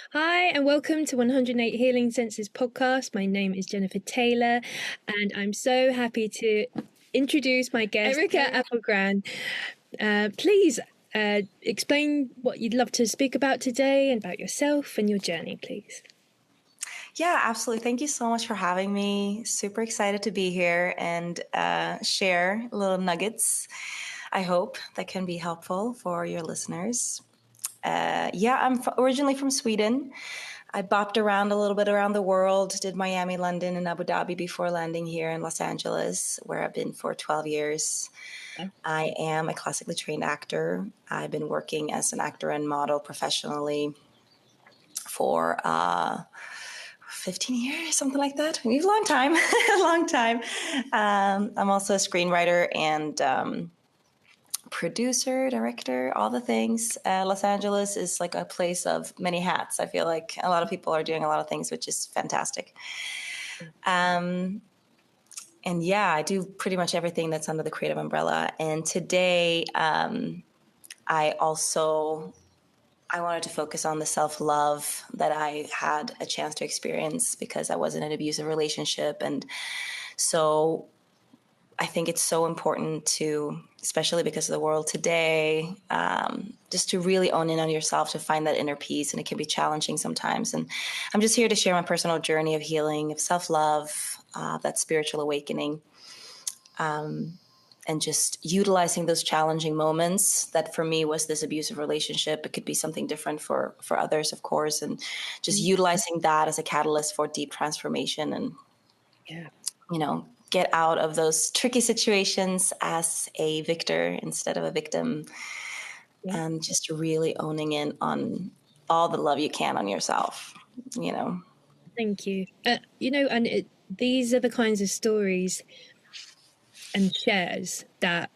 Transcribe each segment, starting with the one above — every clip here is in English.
Hi, and welcome to 108 Healing Senses podcast. My name is Jennifer Taylor, and I'm so happy to introduce my guest, Erika Apelgren. Please explain what you'd love to speak about today and about yourself and your journey, please. Yeah, absolutely. Thank you so much for having me. Super excited to be here and share little nuggets, I hope, that can be helpful for your listeners. I'm originally from Sweden. I bopped around a little bit around the world, did Miami, London, and Abu Dhabi before landing here in Los Angeles, where I've been for 12 years. I am a classically trained actor. I've been working as an actor and model professionally for 15 years, something like that. Maybe a long time, a long time. I'm also a screenwriter and producer, director, all the things. Los Angeles is like a place of many hats. I feel like a lot of people are doing a lot of things, which is fantastic. And yeah, I do pretty much everything that's under the creative umbrella. And today, I wanted to focus on the self-love that I had a chance to experience because I was in an abusive relationship. And so I think it's so important to, especially because of the world today, just to really own in on yourself, to find that inner peace. And it can be challenging sometimes. And I'm just here to share my personal journey of healing, of self-love, that spiritual awakening. And just utilizing those challenging moments that for me was this abusive relationship. It could be something different for others, of course, and just utilizing that as a catalyst for deep transformation and, get out of those tricky situations as a victor instead of a victim, and just really owning in on all the love you can on yourself, Thank you. These are the kinds of stories and shares that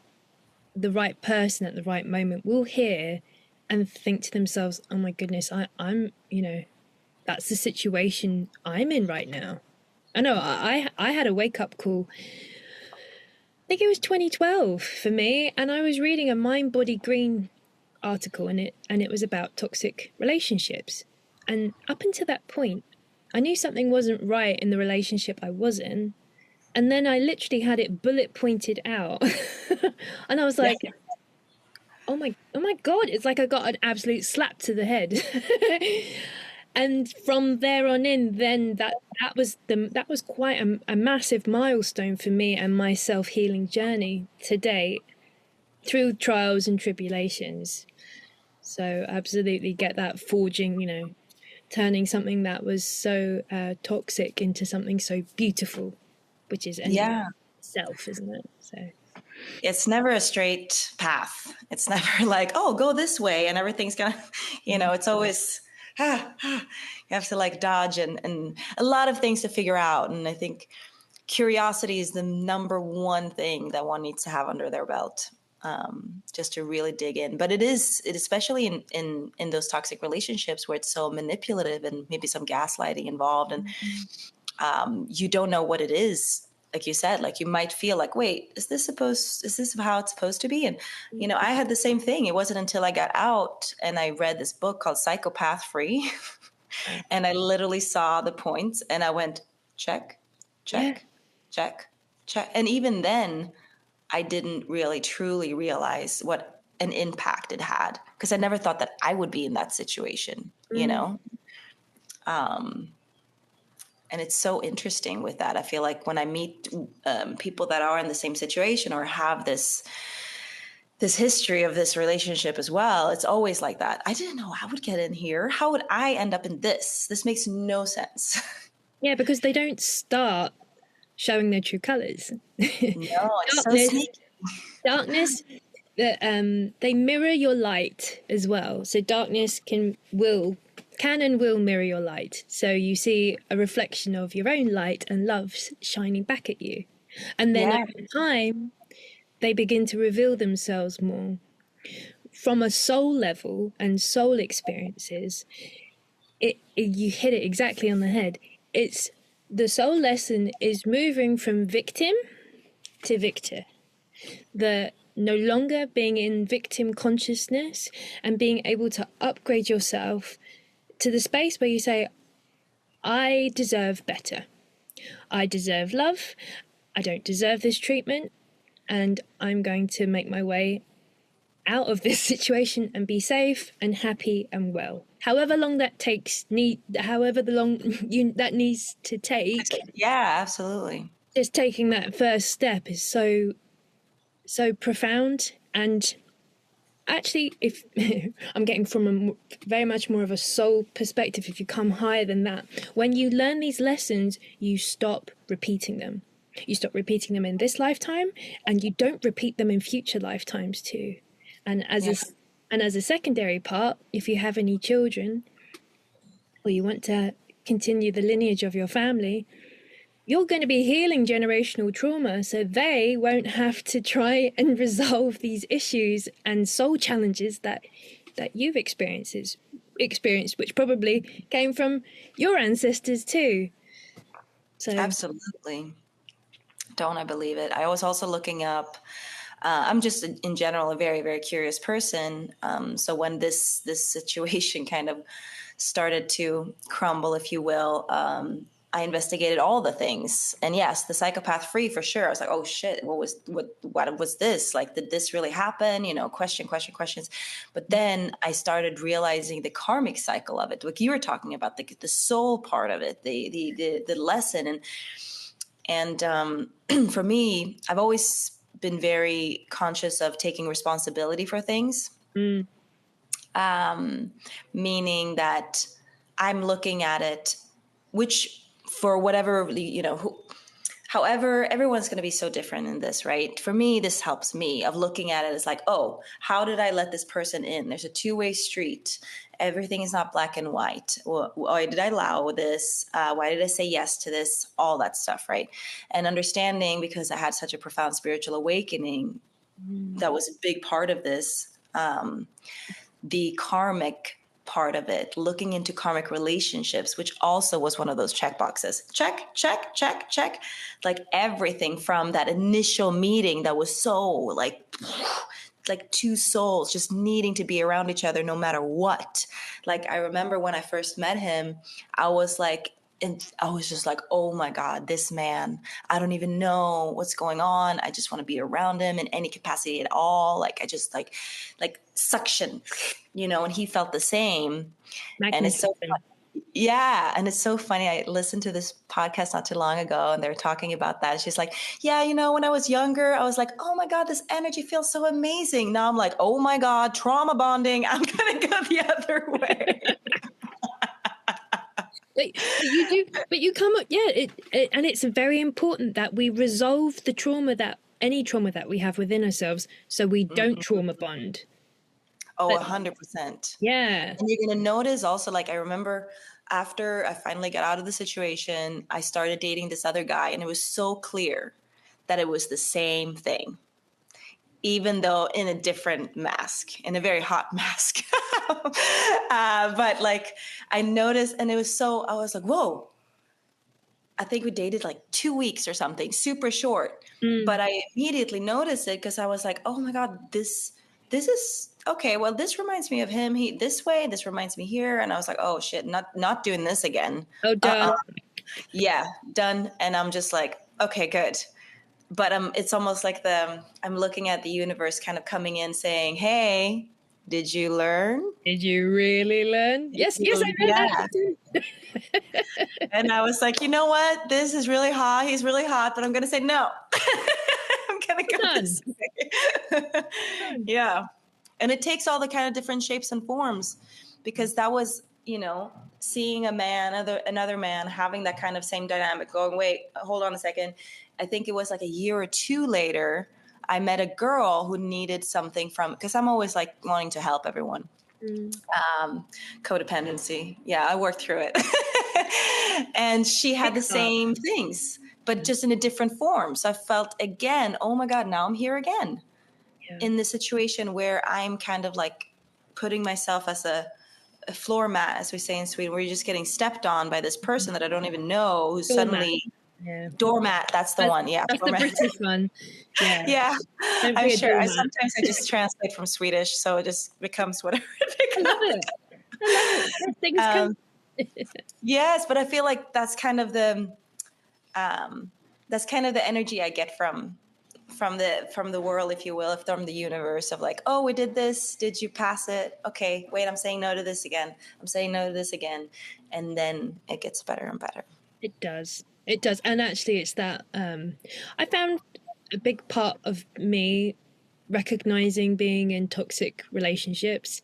the right person at the right moment will hear and think to themselves, oh my goodness, I'm that's the situation I'm in right now. I know I had a wake-up call. I think it was 2012 for me, and I was reading a Mind Body Green article in it, and it was about toxic relationships. And up until that point, I knew something wasn't right in the relationship I was in. And then I literally had it bullet pointed out. And I was like, oh my God, it's like I got an absolute slap to the head. And from there on in, then that was quite a massive milestone for me and my self-healing journey to date, through trials and tribulations. So absolutely get that forging, turning something that was so toxic into something so beautiful, which is itself, isn't it? So it's never a straight path. It's never like, oh, go this way and everything's gonna, it's always, you have to like dodge and a lot of things to figure out. And I think curiosity is the number one thing that one needs to have under their belt, just to really dig in. But it especially in those toxic relationships where it's so manipulative and maybe some gaslighting involved, and you don't know what it is. Like you said, like you might feel like, wait, is this how it's supposed to be? And, I had the same thing. It wasn't until I got out and I read this book called Psychopath Free. And I literally saw the points and I went, check, check, check, check. And even then I didn't really truly realize what an impact it had, because I never thought that I would be in that situation, and it's so interesting with that. I feel like when I meet people that are in the same situation or have this history of this relationship as well, it's always like that. I didn't know I would get in here. How would I end up in this? This makes no sense. Yeah, because they don't start showing their true colors. No, it's so sneaky. Darkness, they mirror your light as well. So darkness can and will mirror your light. So you see a reflection of your own light and love shining back at you. And then over time, they begin to reveal themselves more. From a soul level and soul experiences, you hit it exactly on the head. It's the soul lesson is moving from victim to victor. The no longer being in victim consciousness and being able to upgrade yourself to the space where you say, I deserve better. I deserve love. I don't deserve this treatment. And I'm going to make my way out of this situation and be safe and happy and well. However long that takes, however long that needs to take. Yeah, absolutely. Just taking that first step is so profound. And actually, if I'm getting from a very much more of a soul perspective, if you come higher than that, when you learn these lessons, you stop repeating them. You stop repeating them in this lifetime, and you don't repeat them in future lifetimes too. And as a secondary part, if you have any children, or you want to continue the lineage of your family, you're going to be healing generational trauma, so they won't have to try and resolve these issues and soul challenges that you've experienced, which probably came from your ancestors too. So absolutely. Don't I believe it? I was also looking up. I'm just in general a very, very curious person. So when this situation kind of started to crumble, if you will, I investigated all the things, and yes, the psychopath free for sure. I was like, oh shit, what was this? Like, did this really happen? Questions. But then I started realizing the karmic cycle of it, like you were talking about, the soul part of it, the lesson, and for me, I've always been very conscious of taking responsibility for things, meaning that I'm looking at it, which for whatever, however, everyone's going to be so different in this, right? For me, this helps me of looking at it as like, oh, how did I let this person in? There's a two-way street. Everything is not black and white. Why did I allow this? Why did I say yes to this? All that stuff, right? And understanding, because I had such a profound spiritual awakening, that was a big part of this, the karmic part of it, looking into karmic relationships, which also was one of those check boxes. Check, check, check, check. Like everything from that initial meeting that was so like two souls just needing to be around each other no matter what. Like I remember when I first met him, I was just like, oh my God, this man, I don't even know what's going on. I just want to be around him in any capacity at all. Like I just like suction, and he felt the same. And it's so funny. Yeah. And it's so funny. I listened to this podcast not too long ago, and they were talking about that. She's like, yeah, when I was younger, I was like, oh my God, this energy feels so amazing. Now I'm like, oh my God, trauma bonding. I'm going to go the other way. But you come up, and it's very important that we resolve any trauma that we have within ourselves, so we don't trauma bond. Oh, 100%. Yeah. And you're going to notice also, like, I remember after I finally got out of the situation, I started dating this other guy, and it was so clear that it was the same thing, even though in a different mask, in a very hot mask. But like I noticed, and I was like, whoa, I think we dated like 2 weeks or something, super short. But I immediately noticed it because I was like, oh my God, this is okay. Well, this reminds me of him. This way, this reminds me here. And I was like, oh shit, not doing this again. Oh, done. Yeah, done. And I'm just like, okay, good. But it's almost like I'm looking at the universe kind of coming in saying, hey, did you learn? Did you really learn? Yes, I read that. And I was like, you know what? This is really hot. He's really hot, but I'm going to say no. I'm going to go this way. Yeah. And it takes all the kind of different shapes and forms, because that was, seeing another man having that kind of same dynamic, going, wait, hold on a second. I think it was like a year or two later, I met a girl who needed something because I'm always like wanting to help everyone. Codependency. Yeah, I worked through it. And she had the same things, but just in a different form. So I felt again, oh my God, now I'm here again in the situation where I'm kind of like putting myself as a floor mat, as we say in Sweden, where you're just getting stepped on by this person that I don't even know, who's suddenly... Doormat, that's the one. Yeah, that's doormat. The British one. Yeah, I'm sure. Sometimes I just translate from Swedish, so it just becomes whatever it becomes. I love it. Yes, things come. Yes, but I feel like that's kind of the energy I get from the world, if you will, if from the universe of like, oh, we did this. Did you pass it? Okay, wait, I'm saying no to this again. I'm saying no to this again. And then it gets better and better. It does. It does. And actually, it's that I found a big part of me recognizing being in toxic relationships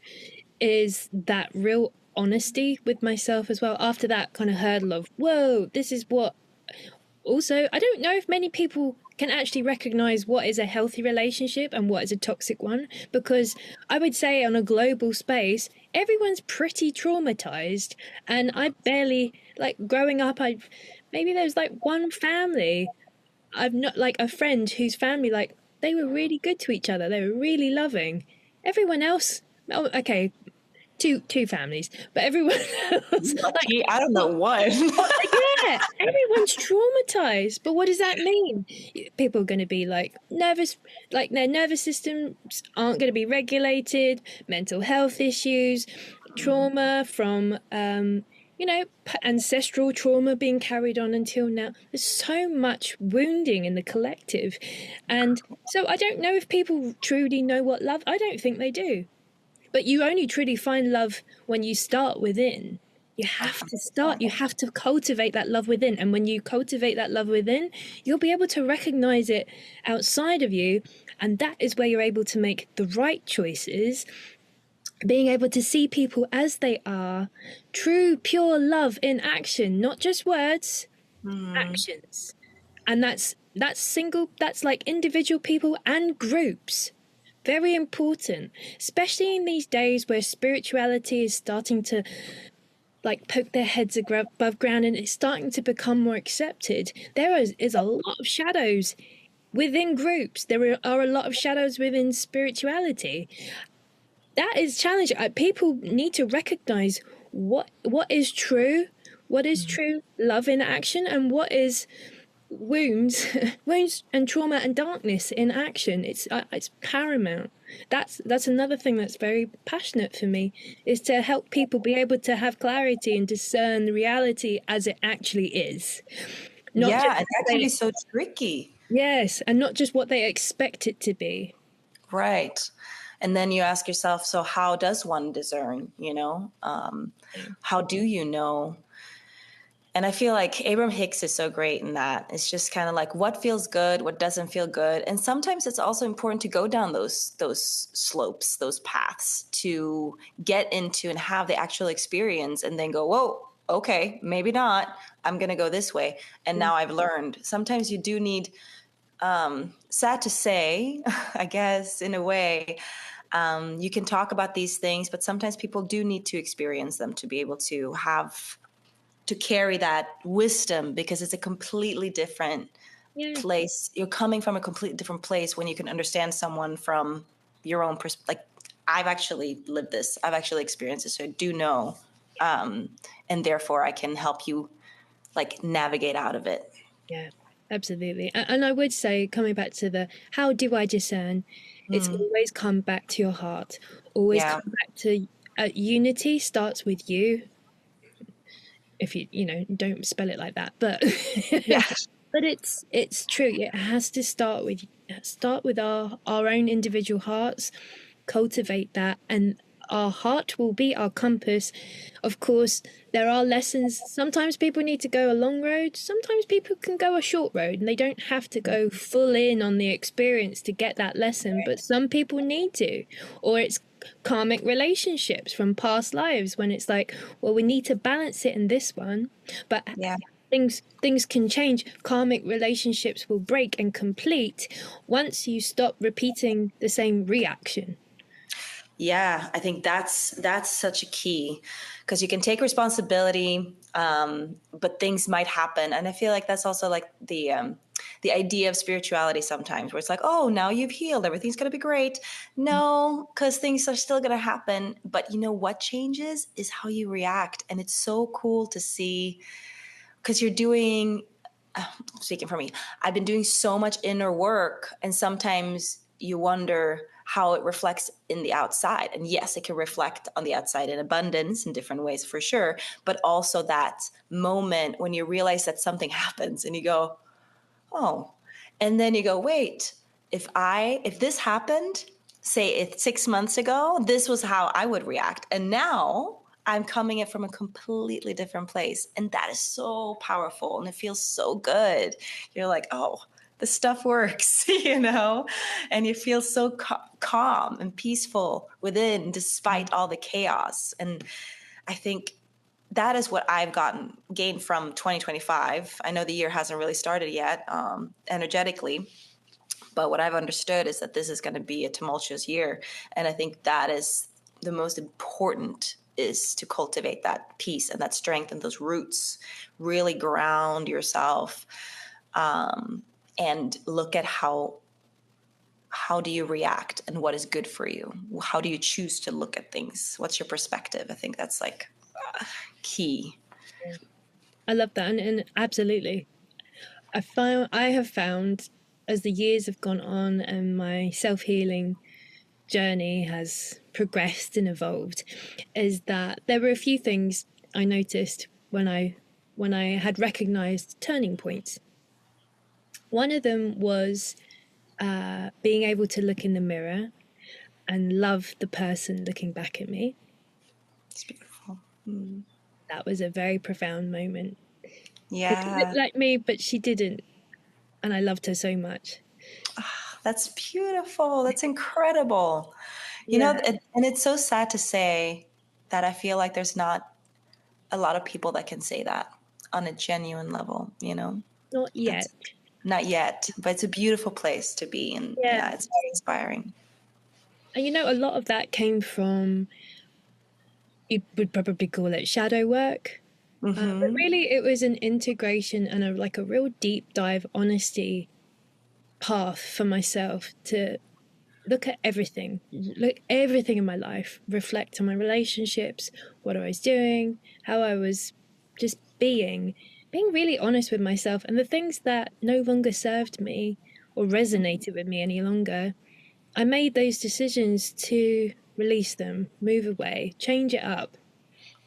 is that real honesty with myself as well. After that kind of hurdle of, whoa, this is what. Also, I don't know if many people can actually recognize what is a healthy relationship and what is a toxic one, because I would say on a global space, everyone's pretty traumatized. And I barely, like, growing up, maybe there's like one family. I've not, like, a friend whose family, like, they were really good to each other. They were really loving. Everyone else, oh, okay, two families, but everyone else, like, Lucky, I don't know what. yeah, everyone's traumatized. But what does that mean? People are going to be like nervous, like their nervous systems aren't going to be regulated, mental health issues, trauma from, ancestral trauma being carried on until now. There's so much wounding in the collective. And so I don't know if people truly know what love, I don't think they do. But you only truly find love when you start within. You have to start, you have to cultivate that love within. And when you cultivate that love within, you'll be able to recognize it outside of you. And that is where you're able to make the right choices, being able to see people as they are, true, pure love in action, not just words, actions. And that's that's like individual people and groups. Very important, especially in these days where spirituality is starting to like poke their heads above ground and it's starting to become more accepted. There is a lot of shadows within groups. There are a lot of shadows within spirituality. That is challenging. People need to recognize what is true love in action, and what is wounds wounds and trauma and darkness in action. It's paramount. That's another thing that's very passionate for me, is to help people be able to have clarity and discern the reality as it actually is, not Yeah, just and that can be so tricky. yes, and not just what they expect it to be. Right. And then you ask yourself, so how does one discern, how do you know? And I feel like Abraham Hicks is so great in that. It's just kind of like what feels good, what doesn't feel good. And sometimes it's also important to go down those slopes, those paths, to get into and have the actual experience and then go, whoa, okay, maybe not. I'm going to go this way. And now I've learned. Sometimes you do need, sad to say, I guess, in a way, you can talk about these things, but sometimes people do need to experience them to be able to carry that wisdom, because it's a completely different place. You're coming from a completely different place when you can understand someone from your own perspective. Like, I've actually lived this. I've actually experienced this. So I do know. And therefore I can help you like navigate out of it. Yeah, absolutely. And I would say, coming back to the how do I discern, it's always come back to your heart. Always Yeah. come back to unity starts with you. If you don't spell it like that, but Yeah. but it's true. It has to start with our own individual hearts, cultivate that, and our heart will be our compass. Of course, there are lessons. Sometimes people need to go a long road, sometimes people can go a short road, and they don't have to go full in on the experience to get that lesson, but some people need to. Or it's karmic relationships from past lives, when it's like, well, we need to balance it in this one, but Yeah. things can change. Karmic relationships will break and complete once you stop repeating the same reaction. Yeah, I think that's such a key, because you can take responsibility, but things might happen, and I feel like that's also like the idea of spirituality sometimes, where it's like, oh, now you've healed, everything's gonna be great. No, because things are still gonna happen. But you know what changes is how you react, and it's so cool to see, because you're doing. Speaking for me, I've been doing so much inner work, and sometimes you wonder, how it reflects in the outside. And yes, it can reflect on the outside in abundance in different ways for sure, but also that moment when you realize that something happens and you go, oh, and then you go, wait, if this happened, say 6 months ago, this was how I would react. And now I'm coming at from a completely different place. And that is so powerful. And it feels so good. You're like, oh, the stuff works, and you feel so calm and peaceful within despite all the chaos. And I think that is what I've gained from 2025. I know the year hasn't really started yet, energetically, but what I've understood is that this is going to be a tumultuous year. And I think that is the most important, is to cultivate that peace and that strength and those roots, really ground yourself, and look at how do you react and what is good for you? How do you choose to look at things? What's your perspective? I think that's like key. I love that. And absolutely. I have found as the years have gone on and my self-healing journey has progressed and evolved, is that there were a few things I noticed when I had recognized turning points. One of them was being able to look in the mirror and love the person looking back at me. It's beautiful. That was a very profound moment. Yeah. She looked like me, but she didn't. And I loved her so much. That's beautiful. That's incredible. Yeah. And it's so sad to say that I feel like there's not a lot of people that can say that on a genuine level, Not yet. Not yet, but it's a beautiful place to be. And yeah, it's very inspiring. And a lot of that came from, you would probably call it shadow work. But really it was an integration and a real deep dive honesty path for myself to look at everything in my life, reflect on my relationships, what I was doing, how I was just being really honest with myself, and the things that no longer served me or resonated with me any longer. I made those decisions to release them, move away, change it up.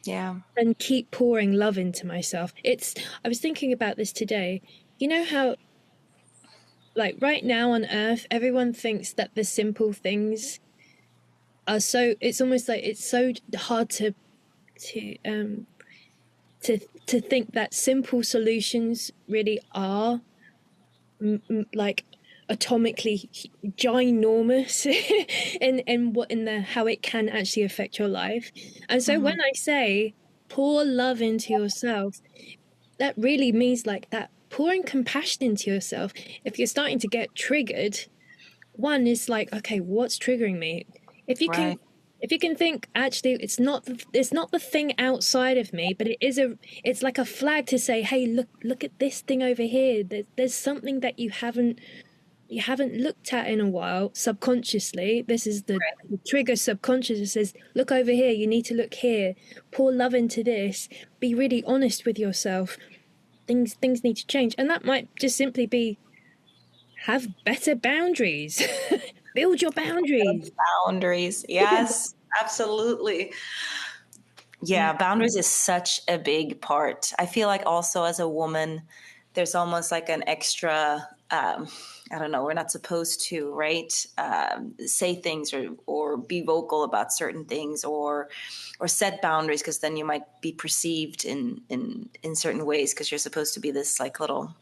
Yeah. And keep pouring love into myself. I was thinking about this today. You know how, like, right now on Earth, everyone thinks that the simple things are it's almost like it's so hard to think that simple solutions really are like atomically ginormous in how it can actually affect your life. And so when I say pour love into yourself, that really means like that, pouring compassion into yourself. If you're starting to get triggered, one is like, okay, what's triggering me? If you can think, actually, it's not the thing outside of me, but it's like a flag to say, hey, look at this thing over here. There's something that you haven't looked at in a while, subconsciously. This is the trigger subconscious. It says, look over here, you need to look here, pour love into this, be really honest with yourself. Things need to change. And that might just simply be, have better boundaries. Build your boundaries. Boundaries. Yes, absolutely. Yeah, boundaries is such a big part. I feel like also as a woman, there's almost like an extra, I don't know, we're not supposed to, right? Say things or be vocal about certain things or set boundaries, because then you might be perceived in certain ways, because you're supposed to be this like little,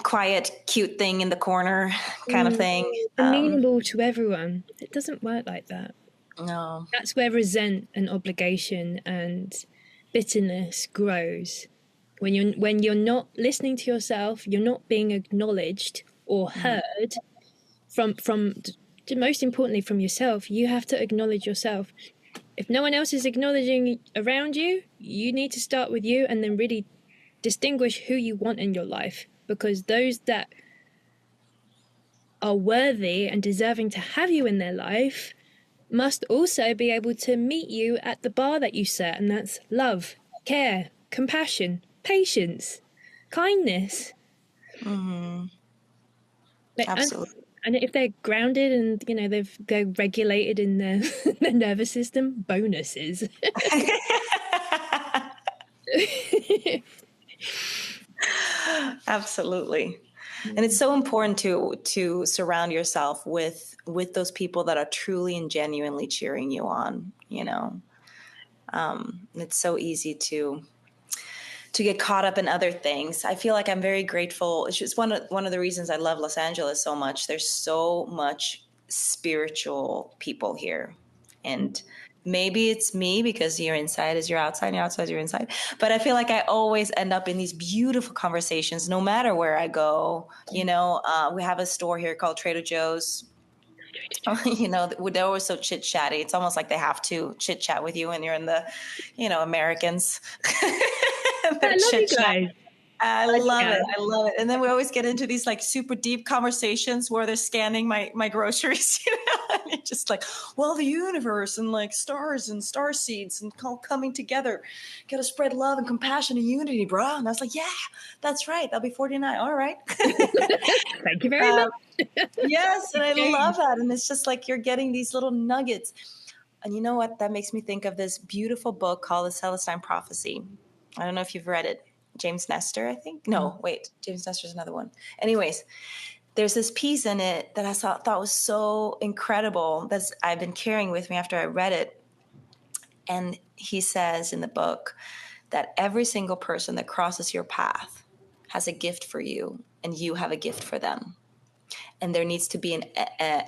quiet, cute thing in the corner kind of thing. Amenable to everyone. It doesn't work like that. No. That's where resent and obligation and bitterness grows. When you're not listening to yourself, you're not being acknowledged or heard from most importantly from yourself. You have to acknowledge yourself. If no one else is acknowledging around you, you need to start with you and then really distinguish who you want in your life, because those that are worthy and deserving to have you in their life must also be able to meet you at the bar that you set, and that's love, care, compassion, patience, kindness. Absolutely. And if they're grounded and, you know, they're regulated in their, their nervous system, bonuses. Absolutely. And it's so important to surround yourself with those people that are truly and genuinely cheering you on, you know. It's so easy to get caught up in other things. I feel like I'm very grateful. It's just one of the reasons I love Los Angeles so much. There's so much spiritual people here. And maybe it's me because your inside is your outside and your outside is your inside. But I feel like I always end up in these beautiful conversations no matter where I go. You know, we have a store here called Trader Joe's. You know, they're always so chit chatty. It's almost like they have to chit chat with you when you're in the, you know, Americans. I love you guys. I love it. I love it. And then we always get into these like super deep conversations where they're scanning my groceries, you know, and it's just like, well, the universe and like stars and star seeds and all coming together. Got to spread love and compassion and unity, bro. And I was like, yeah, that's right. That'll be 49. All right. Thank you very much. Yes. And I love that. And it's just like you're getting these little nuggets. And you know what? That makes me think of this beautiful book called The Celestine Prophecy. I don't know if you've read it. James Nestor, I think. No, wait. James Nestor's another one. Anyways, there's this piece in it that I thought was so incredible that I've been carrying with me after I read it. And he says in the book that every single person that crosses your path has a gift for you, and you have a gift for them. And there needs to be an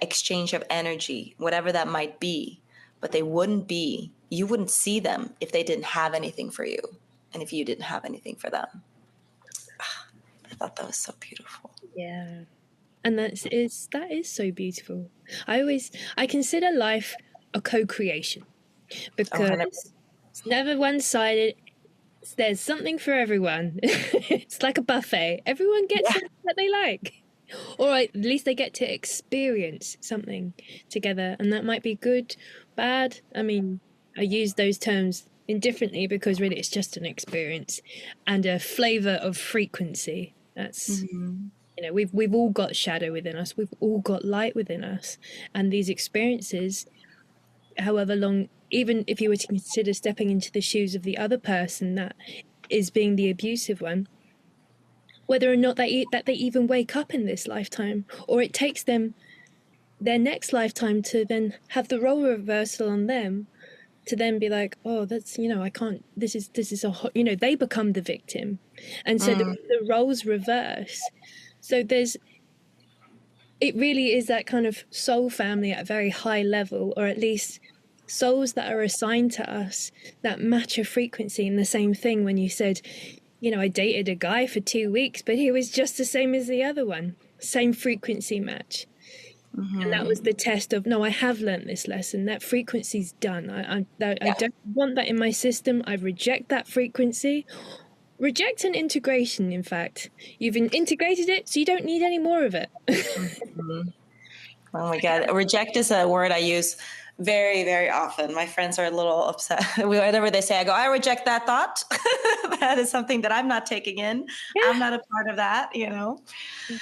exchange of energy, whatever that might be. But you wouldn't see them if they didn't have anything for you. And if you didn't have anything for them. I thought that was so beautiful. Yeah. And that is so beautiful. I consider life a co-creation because it's never one-sided. There's something for everyone. It's like a buffet. Everyone gets something that they like. Or at least they get to experience something together. And that might be good, bad. I mean, I use those terms indifferently because really it's just an experience and a flavor of frequency. That's you know, we've all got shadow within us, we've all got light within us, and these experiences, however long, even if you were to consider stepping into the shoes of the other person that is being the abusive one, whether or not that they even wake up in this lifetime, or it takes them their next lifetime to then have the role reversal on them, to then be like, oh, that's, you know, I can't, this is you know, they become the victim. And so the roles reverse. So it really is that kind of soul family at a very high level, or at least souls that are assigned to us that match a frequency. And the same thing when you said, you know, I dated a guy for 2 weeks, but he was just the same as the other one, same frequency match. And that was the test of, no, I have learned this lesson. That frequency's done. I don't want that in my system. I reject that frequency. Reject an integration, in fact. You've integrated it, so you don't need any more of it. Oh my God. Reject is a word I use very, very often. My friends are a little upset. Whatever they say, I go, I reject that thought. That is something that I'm not taking in. Yeah. I'm not a part of that, you know. Yeah.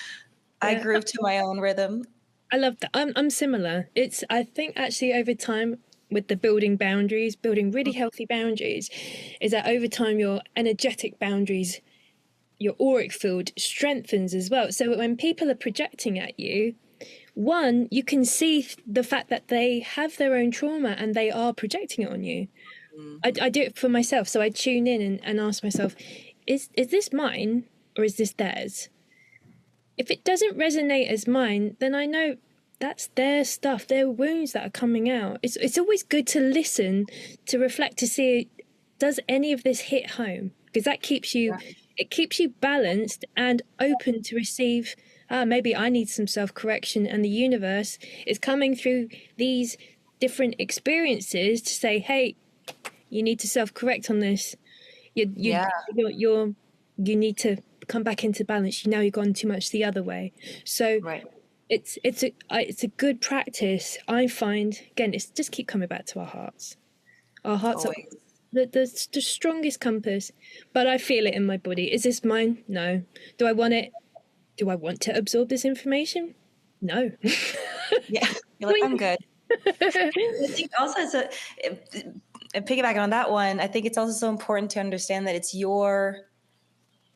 I groove to my own rhythm. I love that. I'm similar. I think actually over time with the building really healthy boundaries, is that over time your energetic boundaries, your auric field strengthens as well. So when people are projecting at you, one, you can see the fact that they have their own trauma and they are projecting it on you. I do it for myself. So I tune in and ask myself, is this mine or is this theirs? If it doesn't resonate as mine, then I know that's their stuff, their wounds that are coming out. It's always good to listen, to reflect, to see, does any of this hit home? Because that keeps you, it keeps you balanced and open to receive, maybe I need some self-correction, and the universe is coming through these different experiences to say, hey, you need to self-correct on this. You need to come back into balance. You know, you've gone too much the other way. So it's a good practice. I find, again, it's just keep coming back to our hearts. Our hearts are the strongest compass. But I feel it in my body. Is this mine? No. Do I want it? Do I want to absorb this information? No. Yeah. You're like, I'm good. I think also piggybacking on that one, I think it's also so important to understand that it's your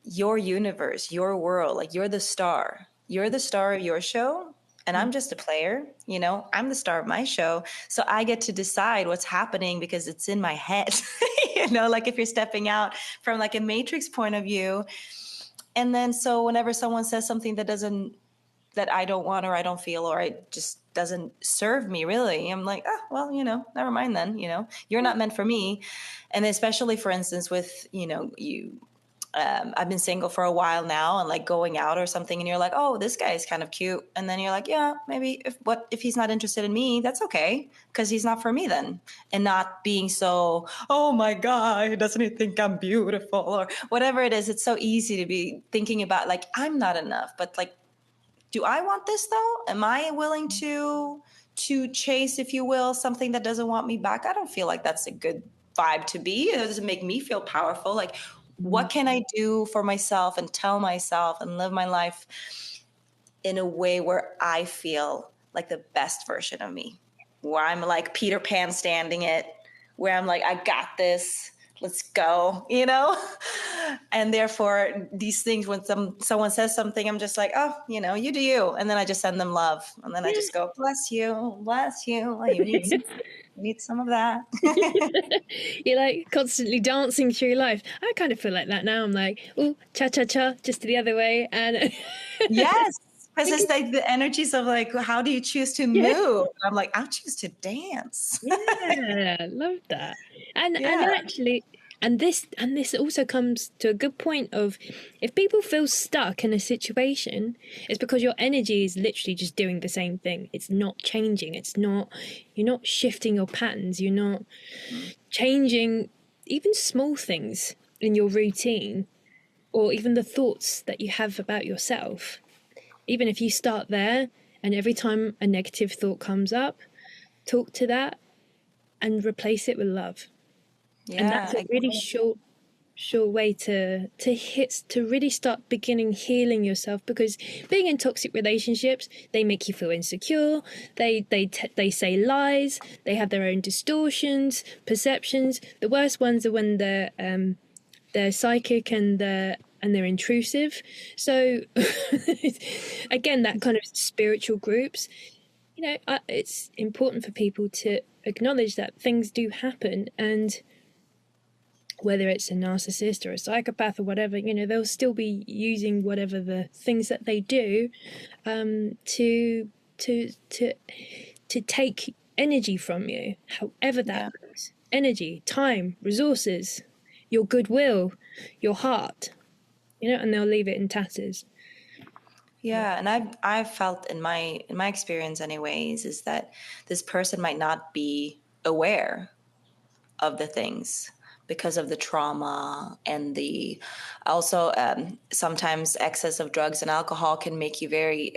universe, your world. Like, you're the star. You're the star of your show, and I'm just a player. You know, I'm the star of my show, so I get to decide what's happening because it's in my head. You know, like if you're stepping out from like a matrix point of view, and then so whenever someone says something that I don't want, or I don't feel, or it just doesn't serve me really, I'm like, oh, well, you know, never mind then, you know, you're not meant for me. And especially, for instance, with, you know, I've been single for a while now, and like going out or something, and you're like, oh, this guy is kind of cute. And then you're like, yeah, maybe if he's not interested in me, that's okay, because he's not for me then. And not being so, oh my God, doesn't he think I'm beautiful or whatever it is. It's so easy to be thinking about like, I'm not enough, but like, do I want this though? Am I willing to chase, if you will, something that doesn't want me back? I don't feel like that's a good vibe to be. It doesn't make me feel powerful. Like, what can I do for myself and tell myself and live my life in a way where I feel like the best version of me, where I'm like Peter Pan standing it, where I'm like, I got this, let's go, you know? And therefore, these things, when someone says something, I'm just like, oh, you know, you do you. And then I just send them love. And then I just go, bless you, bless you. You need some of that. You're like constantly dancing through life. I kind of feel like that now. I'm like, oh, cha cha cha, just the other way. And Yes. Because it's like the energies of like, how do you choose to move? I'm like, I'll choose to dance. Yeah, love that. And Yeah. actually, and this also comes to a good point of, if people feel stuck in a situation, it's because your energy is literally just doing the same thing. It's not changing. You're not shifting your patterns. You're not changing even small things in your routine, or even the thoughts that you have about yourself. Even if you start there, and every time a negative thought comes up, talk to that and replace it with love. And that's Yeah. a really short way to really start beginning healing yourself, because being in toxic relationships, they make you feel insecure, they say lies, they have their own distortions, perceptions. The worst ones are when they're psychic and they're intrusive. So again, that kind of spiritual groups, you know, it's important for people to acknowledge that things do happen, and whether it's a narcissist or a psychopath or whatever, you know, they'll still be using whatever the things that they do to take energy from you, however that looks. Energy, time, resources, your goodwill, your heart, you know, and they'll leave it in tatters. Yeah, and I've felt in my experience anyways, is that this person might not be aware of the things because of the trauma, and the also sometimes excess of drugs and alcohol can make you very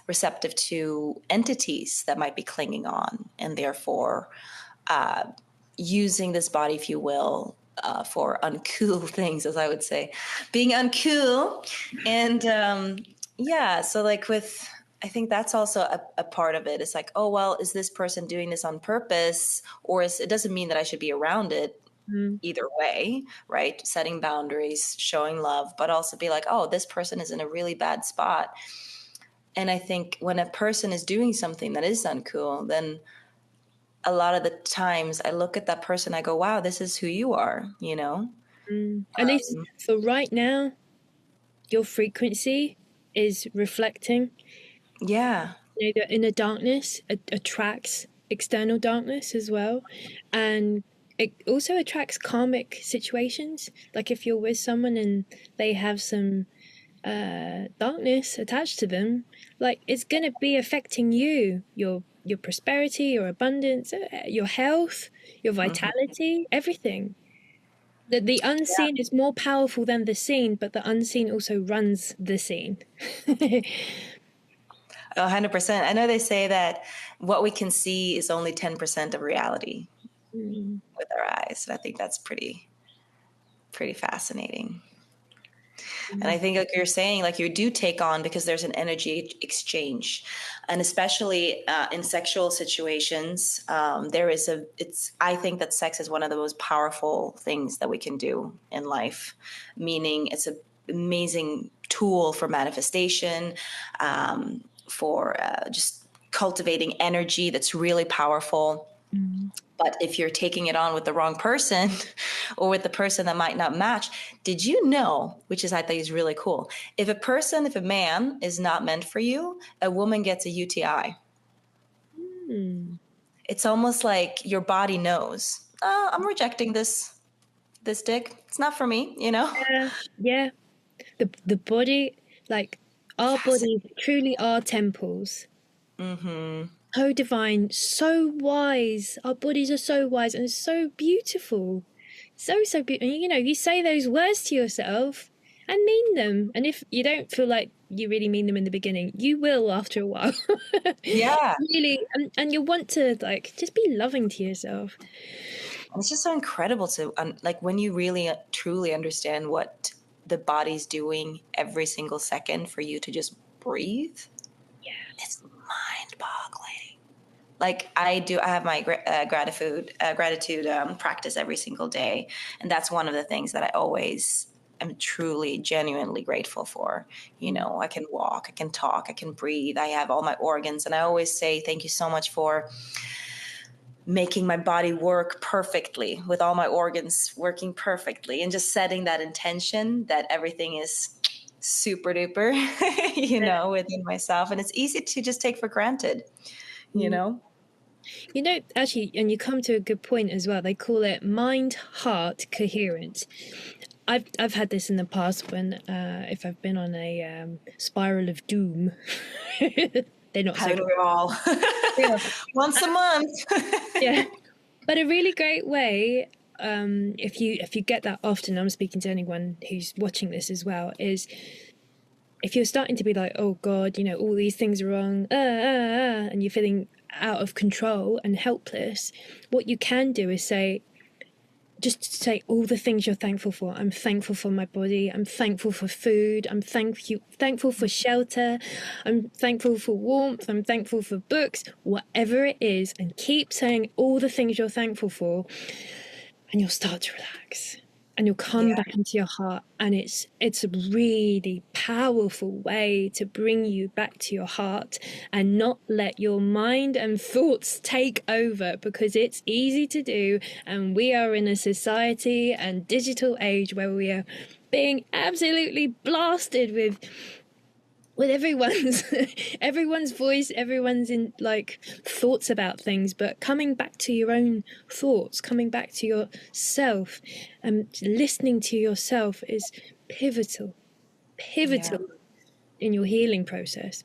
receptive to entities that might be clinging on, and therefore using this body, if you will, for uncool things, as I would say, being uncool. And yeah, so like with, I think that's also a part of it. It's like, oh, well, is this person doing this on purpose? Or it doesn't mean that I should be around it either way, right? Setting boundaries, showing love, but also be like, oh, this person is in a really bad spot. And I think when a person is doing something that is uncool, then a lot of the times I look at that person, I go, wow, this is who you are, you know? At least for right now, your frequency is reflecting. Yeah. You know, the inner darkness attracts external darkness as well. And it also attracts karmic situations. Like if you're with someone and they have some darkness attached to them, like it's going to be affecting you, your prosperity, your abundance, your health, your vitality, everything. The unseen is more powerful than the seen, but the unseen also runs the scene. 100%. I know they say that what we can see is only 10% of reality with our eyes. And I think that's pretty fascinating. And I think, like you're saying, like you do take on, because there's an energy exchange, and especially in sexual situations, I think that sex is one of the most powerful things that we can do in life, meaning it's an amazing tool for manifestation, for just cultivating energy that's really powerful. Mm. But if you're taking it on with the wrong person or with the person that might not match, did you know, which is I think is really cool, if a man is not meant for you, a woman gets a UTI. Mm. It's almost like your body knows, oh, I'm rejecting this dick. It's not for me, you know? Yeah, yeah. The body, like our Fascinating. bodies truly are temples. Mm-hmm. So divine, so wise. Our bodies are so wise and so beautiful. So beautiful. You know, you say those words to yourself and mean them. And if you don't feel like you really mean them in the beginning, you will after a while. Yeah. Really, and you'll want to like just be loving to yourself. And it's just so incredible to, like, when you really truly understand what the body's doing every single second for you to just breathe. Yeah. It's mind boggling. Like I have my gratitude practice every single day. And that's one of the things that I always am truly, genuinely grateful for. You know, I can walk, I can talk, I can breathe. I have all my organs. And I always say, thank you so much for making my body work perfectly, with all my organs working perfectly, and just setting that intention that everything is super duper, you know, within myself. And it's easy to just take for granted, you know? You know, actually, and you come to a good point as well. They call it mind heart coherence. I've had this in the past when if I've been on a spiral of doom. They're not so How do we all? yeah. Once a month. Yeah, but a really great way, if you get that often, I'm speaking to anyone who's watching this as well, is if you're starting to be like, oh God, you know, all these things are wrong, and you're feeling out of control and helpless, what you can do is just say all the things you're thankful for. I'm thankful for my body. I'm thankful for food. I'm thankful for shelter. I'm thankful for warmth. I'm thankful for books, whatever it is. And keep saying all the things you're thankful for, and you'll start to relax. And you'll come back into your heart, and it's a really powerful way to bring you back to your heart and not let your mind and thoughts take over, because it's easy to do, and we are in a society and digital age where we are being absolutely blasted with everyone's voice, everyone's in like thoughts about things. But coming back to your own thoughts, coming back to yourself, and listening to yourself is pivotal in your healing process.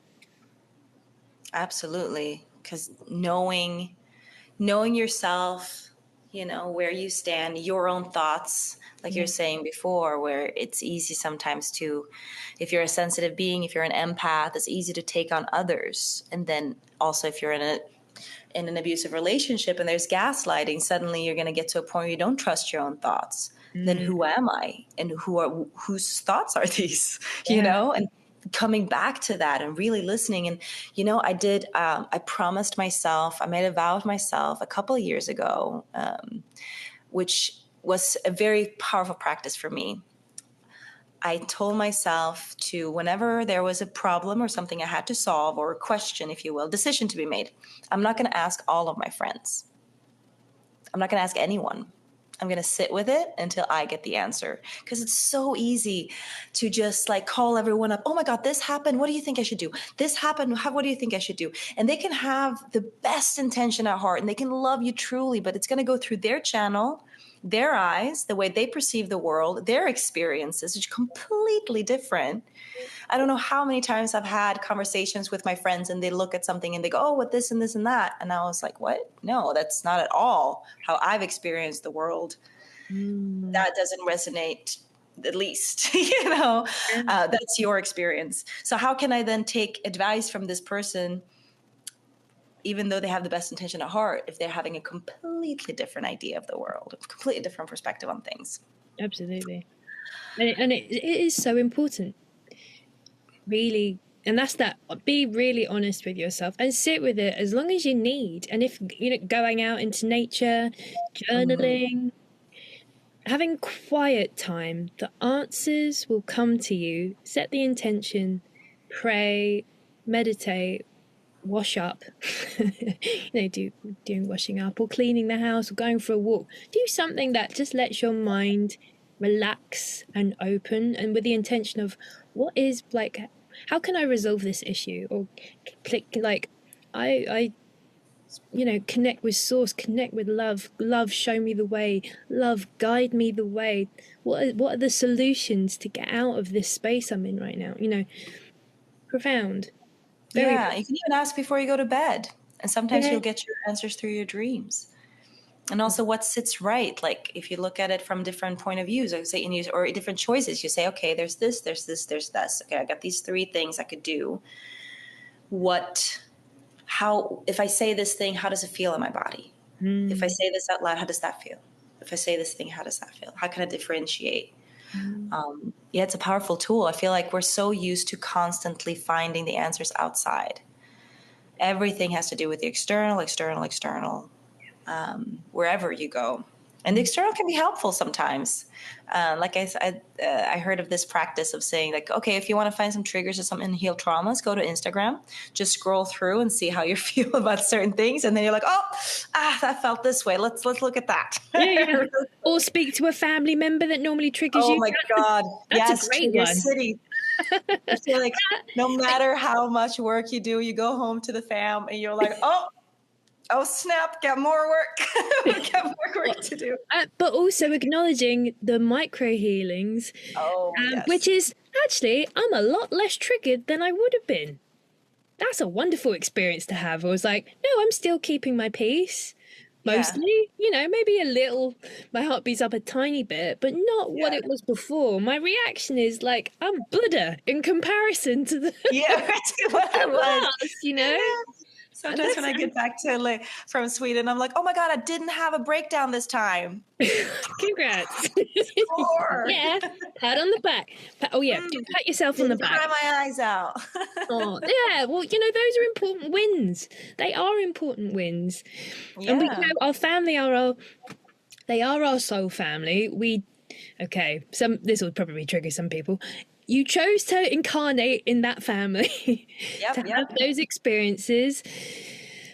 Absolutely. Because knowing yourself, you know, where you stand, your own thoughts, like you're saying before, where it's easy sometimes to, if you're a sensitive being, if you're an empath, it's easy to take on others. And then also if you're in an abusive relationship and there's gaslighting, suddenly you're going to get to a point where you don't trust your own thoughts. Then who am I? And whose thoughts are these? You know? And coming back to that and really listening. And, you know, I promised myself, I made a vow with myself a couple of years ago, which was a very powerful practice for me. I told myself to, whenever there was a problem or something I had to solve, or a question, if you will, decision to be made, I'm not going to ask all of my friends. I'm not going to ask anyone. I'm going to sit with it until I get the answer. Because it's so easy to just like call everyone up. Oh my God, this happened. What do you think I should do? This happened. What do you think I should do? And they can have the best intention at heart and they can love you truly, but it's going to go through their channel, their eyes, the way they perceive the world, their experiences, which are completely different. I don't know how many times I've had conversations with my friends and they look at something and they go, oh, what this and this and that. And I was like, what? No, that's not at all how I've experienced the world. That doesn't resonate, at least, you know, that's your experience. So how can I then take advice from this person, even though they have the best intention at heart, if they're having a completely different idea of the world, a completely different perspective on things? Absolutely. And it is so important, really. And that's that. Be really honest with yourself and sit with it as long as you need. And if, going out into nature, journaling, having quiet time, the answers will come to you. Set the intention, pray, meditate, wash up, doing washing up or cleaning the house or going for a walk. Do something that just lets your mind relax and open, and with the intention of what is like, how can I resolve this issue? Or click, like, I connect with source, connect with love. Love, show me the way. Love, guide me the way. What are the solutions to get out of this space I'm in right now? Profound. Very Yeah, you can even ask before you go to bed. And sometimes Yeah. you'll get your answers through your dreams. And also what sits right. Like if you look at it from different point of views, or different choices, you say, okay, there's this, there's this, there's this. Okay, I got these 3 things I could do. If I say this thing, how does it feel in my body? If I say this out loud, how does that feel? If I say this thing, how does that feel? How can I differentiate? Yeah, it's a powerful tool. I feel like we're so used to constantly finding the answers outside. Everything has to do with the external, wherever you go. And the external can be helpful sometimes. Like I heard of this practice of saying, like, okay, if you want to find some triggers or some unhealed traumas, go to Instagram, just scroll through and see how you feel about certain things. And then you're like, that felt this way. Let's look at that. Yeah. Or speak to a family member that normally triggers you. Oh my God. That's a great Trigger one. City. I feel like no matter how much work you do, you go home to the fam and you're like, oh snap, got more work. Got more work to do. But also acknowledging the micro healings, Yes. which is actually, I'm a lot less triggered than I would have been. That's a wonderful experience to have. I was like, no, I'm still keeping my peace. Mostly, maybe a little, my heart beats up a tiny bit, but not what it was before. My reaction is like, I'm Buddha in comparison to the what it was. Yeah. Sometimes when I get back to from Sweden, I'm like, oh my God, I didn't have a breakdown this time. Congrats. Yeah. Pat on the back. Do pat yourself on the back. Cry my eyes out. Oh, yeah. Well, those are important wins. They are important wins. Yeah. And we know our family they are our soul family. This will probably trigger some people. You chose to incarnate in that family to have those experiences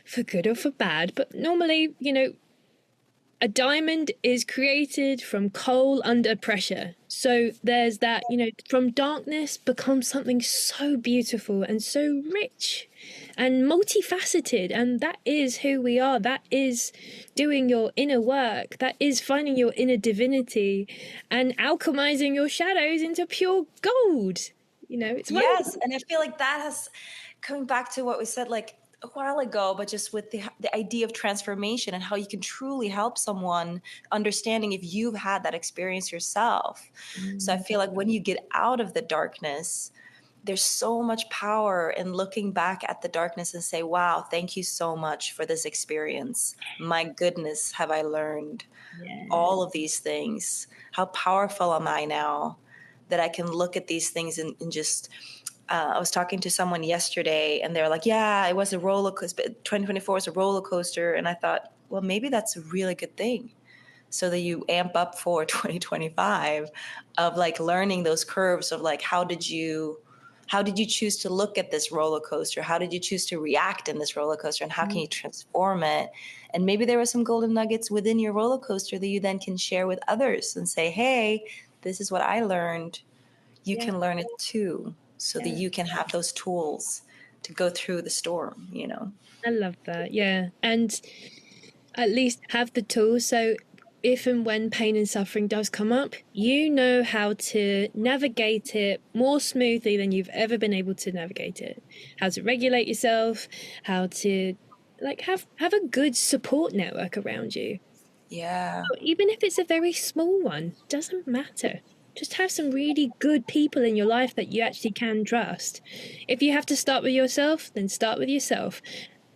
for good or for bad. But normally, a diamond is created from coal under pressure. So there's that, from darkness becomes something so beautiful and so rich and multifaceted. And that is who we are. That is doing your inner work. That is finding your inner divinity and alchemizing your shadows into pure gold. It's wonderful. Yes. And I feel like that has, coming back to what we said, a while ago, but just with the idea of transformation and how you can truly help someone, understanding if you've had that experience yourself. So I feel like when you get out of the darkness, there's so much power in looking back at the darkness and say, wow, thank you so much for this experience. My goodness, have I learned all of these things? How powerful am I now that I can look at these things and just... I was talking to someone yesterday and they're like, yeah, it was a roller coaster. 2024 was a roller coaster. And I thought, well, maybe that's a really good thing. So that you amp up for 2025 of learning those curves of how did you choose to look at this roller coaster? How did you choose to react in this roller coaster? And how can you transform it? And maybe there were some golden nuggets within your roller coaster that you then can share with others and say, hey, this is what I learned. You can learn it too. So that you can have those tools to go through the storm, I love that. Yeah. And at least have the tools. So if and when pain and suffering does come up, you know how to navigate it more smoothly than you've ever been able to navigate it. How to regulate yourself, how to have a good support network around you. Yeah. So even if it's a very small one, doesn't matter. Just have some really good people in your life that you actually can trust. If you have to start with yourself, then start with yourself.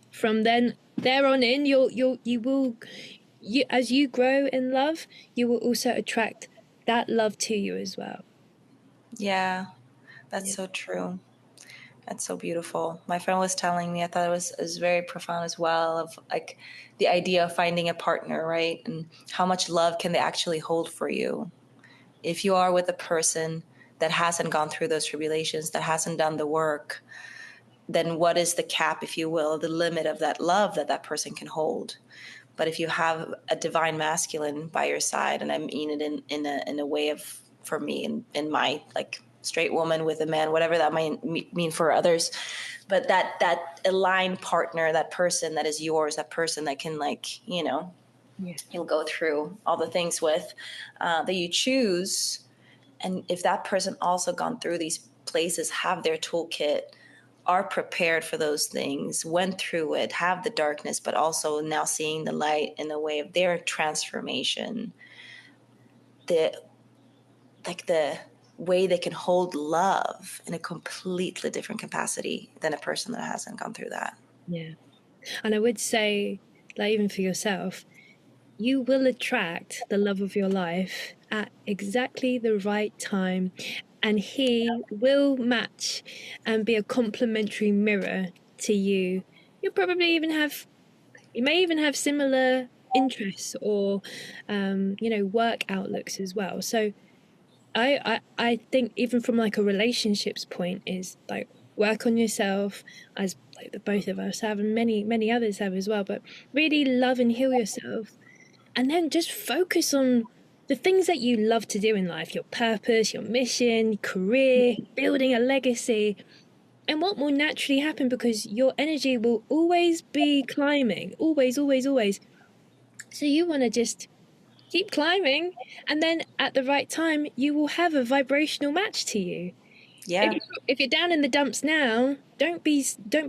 From there on in, as you grow in love, you will also attract that love to you as well. Yeah, that's so true. That's so beautiful. My friend was telling me, I thought it was very profound as well, of like the idea of finding a partner, right? And how much love can they actually hold for you? If you are with a person that hasn't gone through those tribulations, that hasn't done the work, then what is the cap, if you will, the limit of that love that that person can hold? But if you have a divine masculine by your side, and I mean it in a way of, for me, in my like straight woman with a man, whatever that might mean for others, but that aligned partner, that person that is yours, that person that can, like, you know, you'll go through all the things with, that you choose. And if that person also gone through these places, have their toolkit, are prepared for those things, went through it, have the darkness, but also now seeing the light in the way of their transformation, the the way they can hold love in a completely different capacity than a person that hasn't gone through that. Yeah. And I would say, like, even for yourself, you will attract the love of your life at exactly the right time, and he will match and be a complementary mirror to you. You may even have similar interests or, work outlooks as well. So I think, even from like a relationships point, is like, work on yourself, as like the both of us have and many others have as well, but really love and heal yourself, and then just focus on the things that you love to do in life, your purpose, your mission, career, building a legacy. And what will naturally happen, because your energy will always be climbing, always, always, always. So you want to just keep climbing, and then at the right time, you will have a vibrational match to you. Yeah. If you're down in the dumps now, don't be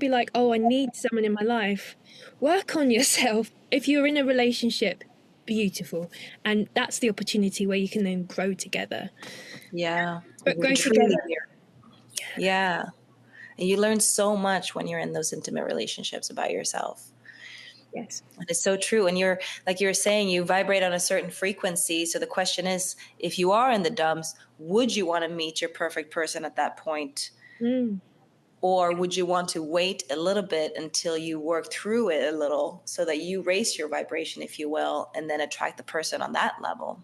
like, oh, I need someone in my life. Work on yourself. If you're in a relationship, beautiful, and that's the opportunity where you can then grow together. Yeah. But grow Truly. together. Yeah. And you learn so much when you're in those intimate relationships about yourself. Yes. And it's so true. And you're, like you were saying, you vibrate on a certain frequency. So the question is, if you are in the dumps, would you want to meet your perfect person at that point? Mm. Or would you want to wait a little bit until you work through it a little, so that you raise your vibration, if you will, and then attract the person on that level?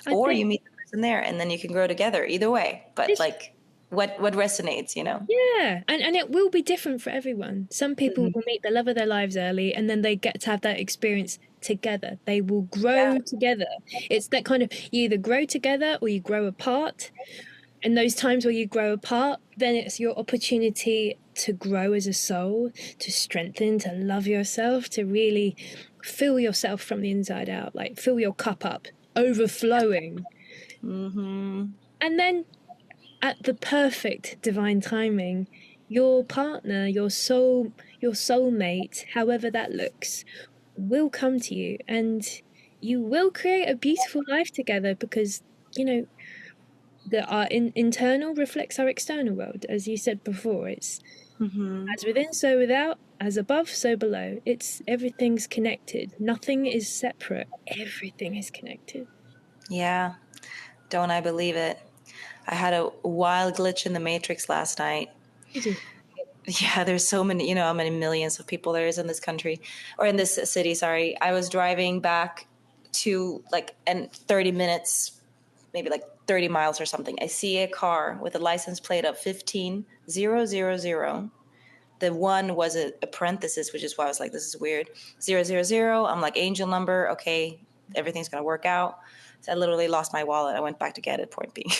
I Or think you meet the person there and then you can grow together, either way. But this, like, what resonates, you know? yeah, and it will be different for everyone. Some people Mm-hmm. will meet the love of their lives early, and then they get to have that experience together. They will Yeah. grow together. It's that kind of, you either grow together or you grow apart. And those times where you grow apart, then it's your opportunity to grow as a soul, to strengthen, to love yourself, to really fill yourself from the inside out, like fill your cup up, overflowing. Mm-hmm. And then at the perfect divine timing, your partner, your soulmate, however that looks, will come to you, and you will create a beautiful life together, because, you know, our internal reflects our external world. As you said before, it's Mm-hmm. as within, so without, as above, so below. It's everything's connected. Nothing is separate. Everything is connected. Yeah. Don't I believe it? I had a wild glitch in the matrix last night. Did you? Yeah, there's so many, you know, how many millions of people there is in this country, or in this city, sorry. I was driving back to, like, and 30 minutes, maybe like 30 miles or something. I see a car with a license plate of 15000. The one was a parenthesis, which is why I was like, this is weird. 000. I'm like, angel number. Okay, everything's going to work out. So I literally lost my wallet. I went back to get it, point being.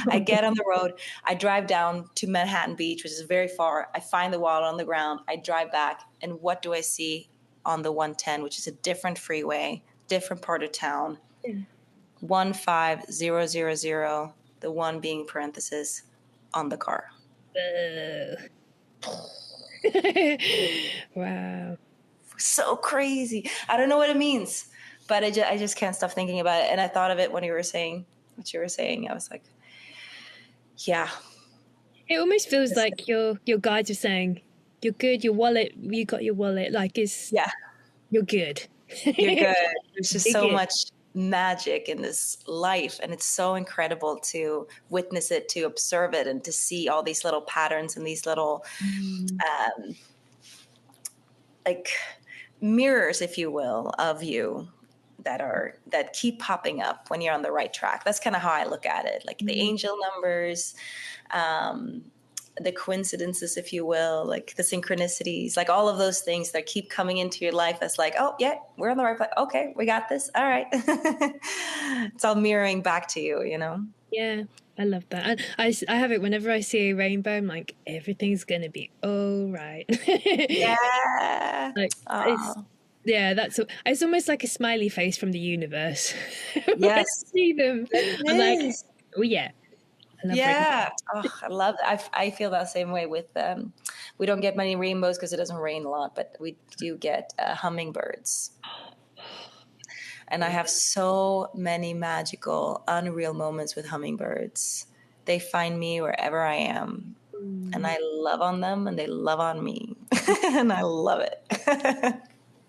I get on the road. I drive down to Manhattan Beach, which is very far. I find the wallet on the ground. I drive back. And what do I see on the 110, which is a different freeway, different part of town? Yeah. 15000, the one being parenthesis on the car. Wow. So crazy. I don't know what it means, but I just can't stop thinking about it. And I thought of it when you were saying what you were saying. I was like, yeah. It almost feels like your guides are saying, "You're good. Your wallet. You got your wallet. Like, Yeah, you're good. you're good. There's just You're so good." much. magic in this life, and it's so incredible to witness it, to observe it, and to see all these little patterns and these little like mirrors, if you will, of you that keep popping up when you're on the right track. That's kind of how I look at it, like the angel numbers, the coincidences, if you will, like the synchronicities, like all of those things that keep coming into your life. That's like, oh yeah, we're on the right place. Okay, we got this. All right. It's all mirroring back to you, you know? Yeah, I love that. And I have it whenever I see a rainbow, I'm like, everything's going to be all right. Yeah. Like, yeah, it's almost like a smiley face from the universe. When I Yes. see them, I'm like, oh yeah. I love Yeah. Oh, I love that. I feel that same way with, we don't get many rainbows because it doesn't rain a lot, but we do get hummingbirds. And I have so many magical, unreal moments with hummingbirds. They find me wherever I am. And I love on them and they love on me. And I love it.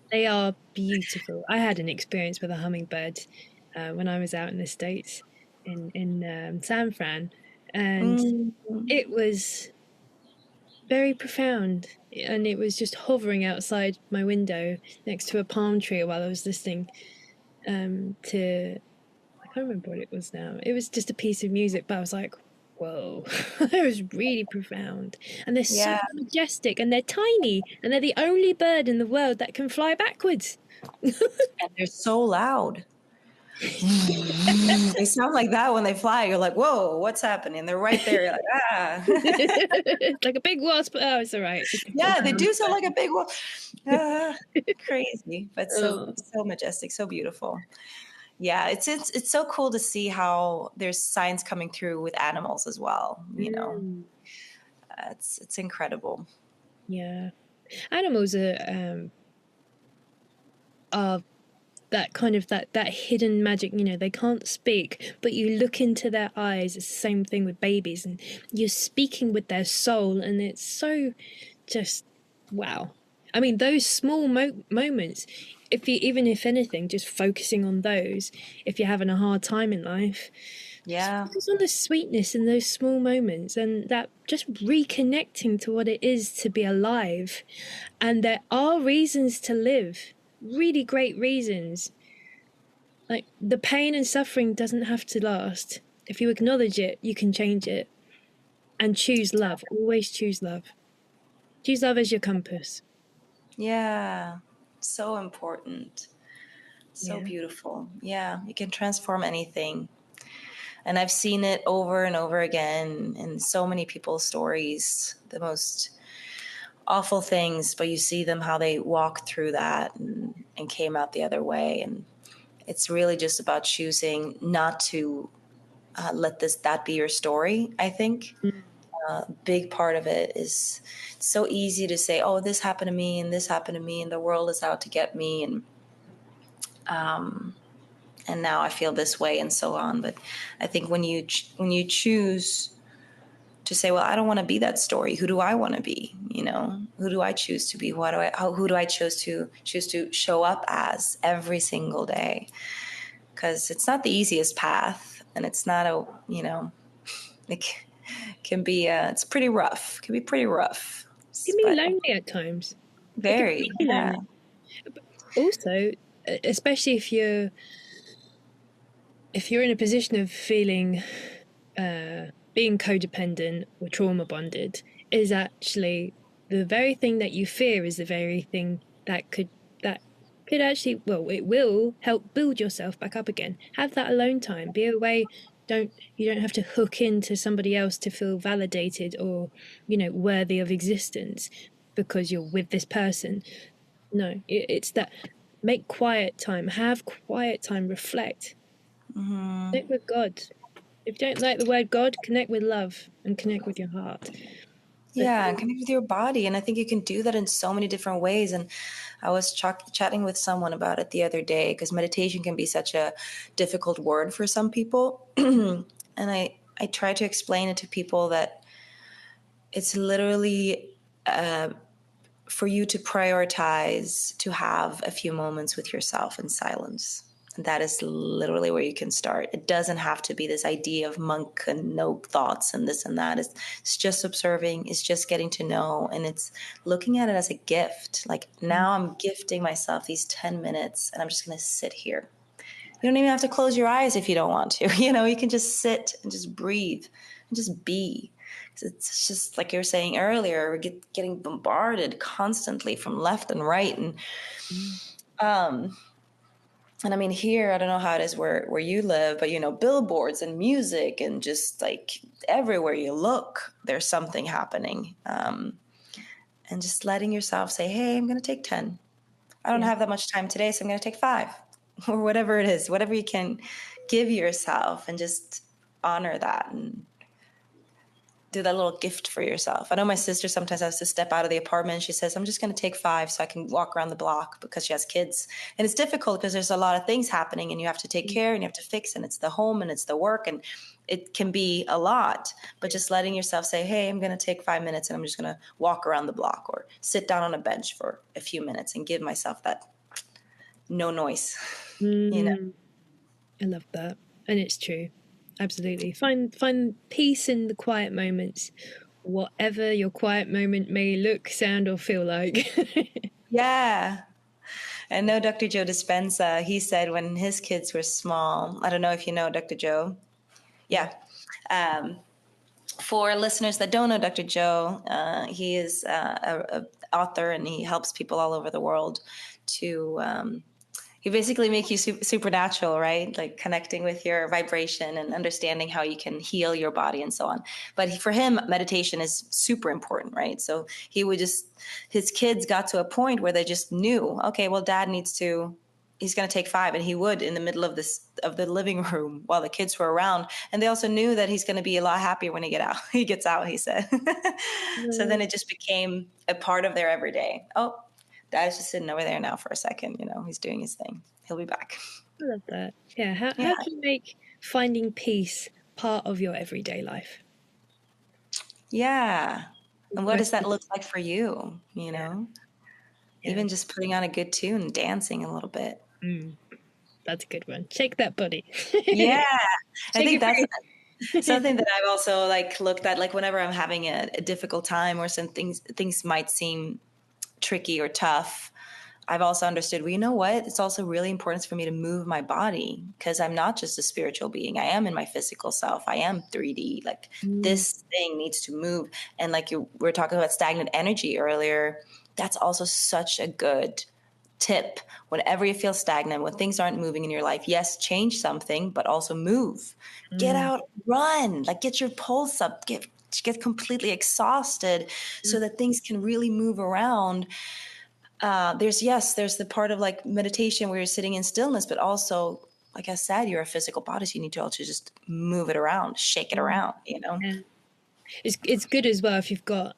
They are beautiful. I had an experience with a hummingbird when I was out in the States in San Fran, and it was very profound. And it was just hovering outside my window next to a palm tree while I was listening to, I can't remember what it was now. It was just a piece of music, but I was like, whoa, it was really profound. And they're so majestic, and they're tiny, and they're the only bird in the world that can fly backwards. And they're so loud. They sound like that when they fly. You're like, whoa, what's happening? They're right there. You're like, ah. It's like a big wasp. Oh, it's all right. Yeah, they do sound like a big wasp. Crazy, but so majestic, so beautiful. Yeah, it's so cool to see how there's science coming through with animals as well. You know, it's incredible. Yeah, animals are that kind of that hidden magic. You know, they can't speak, but you look into their eyes. It's the same thing with babies, and you're speaking with their soul, and it's so just wow. I mean, those small moments. Even if anything, just focusing on those. If you're having a hard time in life, yeah, focus on the sweetness in those small moments, and that just reconnecting to what it is to be alive. And there are reasons to live, really great reasons. Like, the pain and suffering doesn't have to last. If you acknowledge it, you can change it. And choose love. Always choose love. Choose love as your compass. yeah, so important, so beautiful. Yeah, you can transform anything. And I've seen it over and over again in so many people's stories, the most awful things, but you see them how they walked through that and came out the other way. And it's really just about choosing not to let that be your story, I think. Big part of it is it's so easy to say, oh, this happened to me and this happened to me and the world is out to get me, and now I feel this way and so on. But I think when you choose to say, well, I don't want to be that story. Who do I want to be? You know, who do I choose to be? Who do I choose to show up as every single day? Because it's not the easiest path, and it's not it can be, it's pretty rough. It can be pretty rough. It can be lonely at times. Very, yeah. Also, especially if you're in a position of feeling being codependent or trauma bonded, is actually the very thing that you fear is the very thing that could actually, well, it will help build yourself back up again. Have that alone time. Be away. You don't have to hook into somebody else to feel validated or, worthy of existence because you're with this person. No, it's that. Make quiet time. Have quiet time. Reflect. Connect with God. If you don't like the word God, connect with love and connect with your heart. Yeah, and connect with your body. And I think you can do that in so many different ways. And I was chatting with someone about it the other day, because meditation can be such a difficult word for some people. And I try to explain it to people that it's literally for you to prioritize to have a few moments with yourself in silence. that is literally where you can start. It doesn't have to be this idea of monk and no thoughts and this and that. It's just observing. It's just getting to know. And it's looking at it as a gift. Like now I'm gifting myself these 10 minutes and I'm just going to sit here. You don't even have to close your eyes if you don't want to. You can just sit and just breathe and just be. It's just like you were saying earlier, we're getting bombarded constantly from left and right. And I mean, here, I don't know how it is where you live, but, billboards and music and just like everywhere you look, there's something happening. And just letting yourself say, hey, I'm going to take 10. I don't have that much time today, so I'm going to take 5 or whatever it is, whatever you can give yourself, and just honor that and do that little gift for yourself. I know my sister sometimes has to step out of the apartment. She says, I'm just going to take 5 so I can walk around the block, because she has kids. And it's difficult because there's a lot of things happening and you have to take care and you have to fix, and it's the home and it's the work, and it can be a lot. But just letting yourself say, hey, I'm going to take 5 minutes and I'm just going to walk around the block or sit down on a bench for a few minutes and give myself that no noise. I love that. And it's true. Absolutely. Find peace in the quiet moments, whatever your quiet moment may look, sound, or feel like. Yeah. I know Dr. Joe Dispenza, he said when his kids were small, I don't know if you know Dr. Joe. Yeah. For listeners that don't know Dr. Joe, he is an author, and he helps people all over the world to he basically make you supernatural, right? Like connecting with your vibration and understanding how you can heal your body and so on. But for him, meditation is super important, right? So his kids got to a point where they just knew, okay, well, dad he's going to take 5, and he would in the middle of the living room while the kids were around. And they also knew that he's going to be a lot happier when he gets out, he said. So then it just became a part of their everyday. Oh, Dad's just sitting over there now for a second. He's doing his thing. He'll be back. I love that. Yeah. How can you make finding peace part of your everyday life? Yeah. And what does that look like for you? Even just putting on a good tune and dancing a little bit. That's a good one. Shake that body. Yeah. I think that's something that I've also looked at, whenever I'm having a difficult time or some things might seem tricky or tough. I've also understood, well, you know what? It's also really important for me to move my body, because I'm not just a spiritual being. I am in my physical self. I am 3D. This thing needs to move. And we were talking about stagnant energy earlier. That's also such a good tip. Whenever you feel stagnant, when things aren't moving in your life, yes, change something, but also move. Get out, run, get your pulse up, get completely exhausted so that things can really move around. There's the part of meditation where you're sitting in stillness, but also, like I said, you're a physical body, so you need to also just move it around, shake it around, Yeah. It's good as well if you've got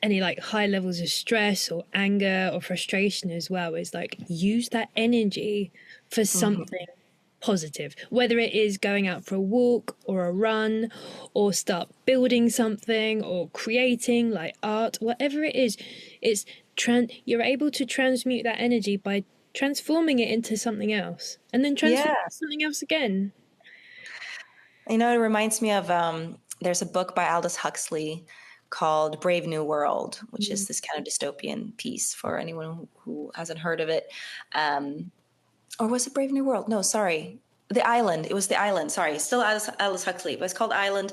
any high levels of stress or anger or frustration as well, is use that energy for something positive, whether it is going out for a walk or a run or start building something or creating art, whatever it is. It's you're able to transmute that energy by transforming it into something else, and then transform it into something else again. It reminds me of there's a book by Aldous Huxley called Brave New World, which is this kind of dystopian piece for anyone who hasn't heard of it. Or was it Brave New World? No, sorry. The Island. It was The Island. Sorry. Still Aldous Huxley, but it's called Island.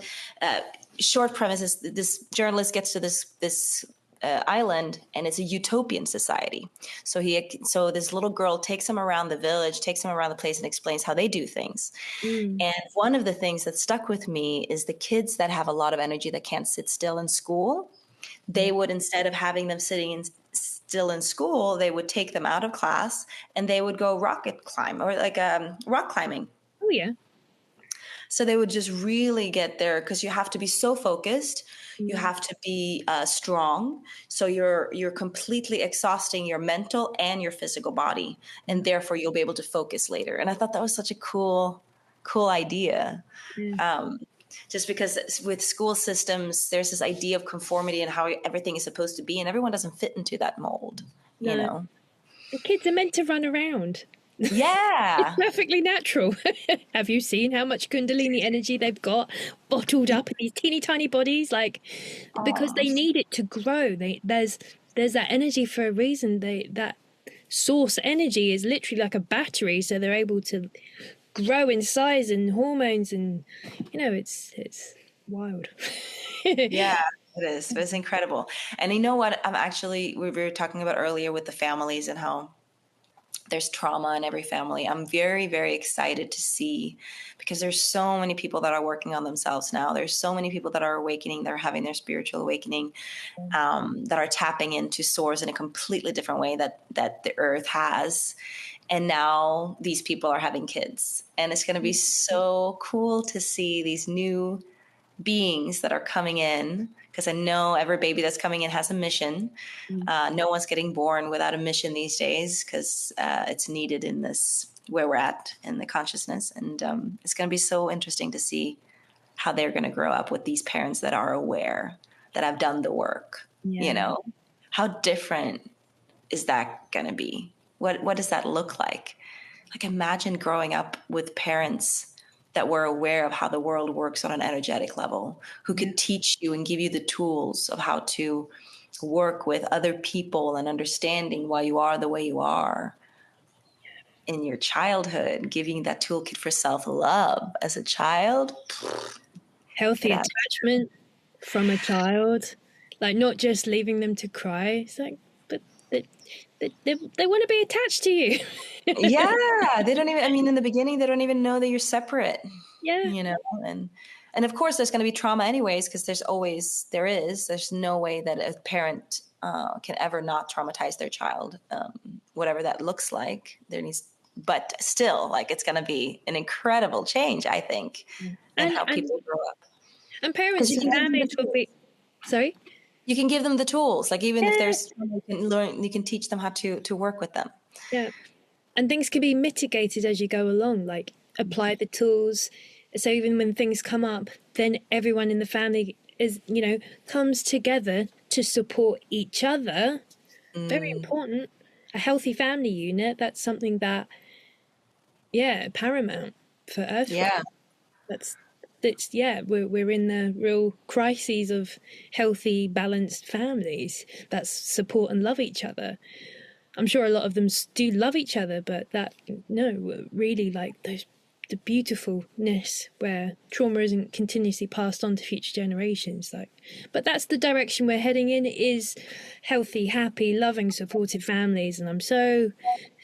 Short premise is this journalist gets to this island, and it's a utopian society. So this little girl takes him around the village, takes him around the place, and explains how they do things. And one of the things that stuck with me is the kids that have a lot of energy that can't sit still in school. They would, instead of having them sitting still in school, they would take them out of class and they would go rock climbing. Oh yeah. So they would just really get there, because you have to be so focused. You have to be strong. So you're completely exhausting your mental and your physical body, and therefore you'll be able to focus later. And I thought that was such a cool idea. Just because with school systems, there's this idea of conformity and how everything is supposed to be, and everyone doesn't fit into that mold. The kids are meant to run around. Yeah. It's perfectly natural. Have you seen how much Kundalini energy they've got bottled up in these teeny tiny bodies? Like, because Oh, they need it to grow. There's that energy for a reason. That source energy is literally like a battery, so they're able to grow in size and hormones, and it's wild. yeah, it is. It's incredible. And you know what? We were talking about earlier with the families and how there's trauma in every family. I'm very, very excited to see, because there's so many people that are working on themselves now. There's so many people that are awakening, that are having their spiritual awakening, that are tapping into source in a completely different way that the earth has. And now these people are having kids. And it's going to be so cool to see these new beings that are coming in, because I know every baby that's coming in has a mission. No one's getting born without a mission these days, because it's needed in this, where we're at in the consciousness. And it's going to be so interesting to see how they're going to grow up with these parents that are aware, that have done the work. Yeah. How different is that going to be? What does that look like? Like, imagine growing up with parents that were aware of how the world works on an energetic level, who could teach you and give you the tools of how to work with other people and understanding why you are the way you are in your childhood, giving that toolkit for self-love as a child. Healthy attachment from a child, like not just leaving them to cry. It's like, but they want to be attached to you. Yeah, they don't even, I mean, in the beginning, they don't even know that you're separate. Yeah. And of course there's going to be trauma anyways, because there's no way that a parent can ever not traumatize their child, whatever that looks like. But still, like, it's going to be an incredible change, I think, in how people grow up. And parents and families will be, sorry? You can give them the tools, like, even if there's, you can teach them how to work with them. Yeah. And things can be mitigated as you go along, like apply the tools. So even when things come up, then everyone in the family comes together to support each other. Very important. A healthy family unit, that's something that, paramount for Earth. Yeah. We're in the real crises of healthy, balanced families that support and love each other. I'm sure a lot of them do love each other, but really, like the beautifulness where trauma isn't continuously passed on to future generations. But that's the direction we're heading in, is healthy, happy, loving, supportive families. And I'm so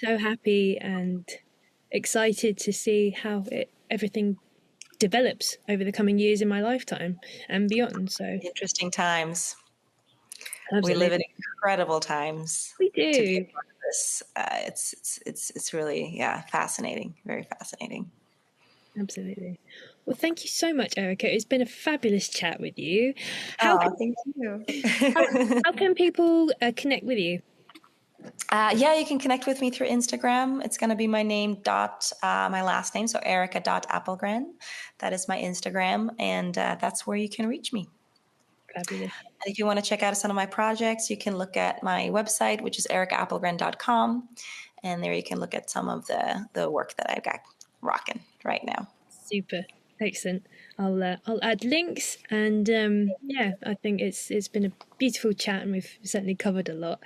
happy and excited to see how everything develops over the coming years in my lifetime and beyond. So Interesting times. absolutely. We live in incredible times. We do. To be a part of this. It's really, fascinating. Very fascinating. Absolutely. Well, thank you so much, Erika. It's been a fabulous chat with you. Thank you. How can people connect with you? You can connect with me through Instagram. It's going to be my name my last name, so Erika.Apelgren. That is my Instagram, and that's where you can reach me. Fabulous. And if you want to check out some of my projects, you can look at my website, which is erikaapelgren.com, and there you can look at some of the work that I've got rocking right now. Super. Excellent. I'll add links, and I think it's been a beautiful chat, and we've certainly covered a lot.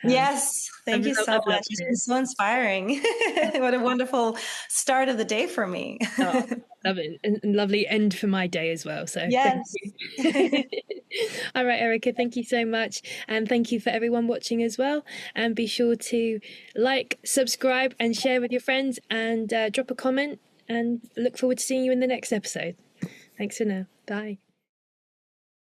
Yes, thank you so much. It's been so inspiring. What a wonderful start of the day for me. Love it. And lovely end for my day as well. So yes. Thank you. All right, Erika, thank you so much. And thank you for everyone watching as well. And be sure to like, subscribe, and share with your friends, and drop a comment, and look forward to seeing you in the next episode. Thanks for now. Bye.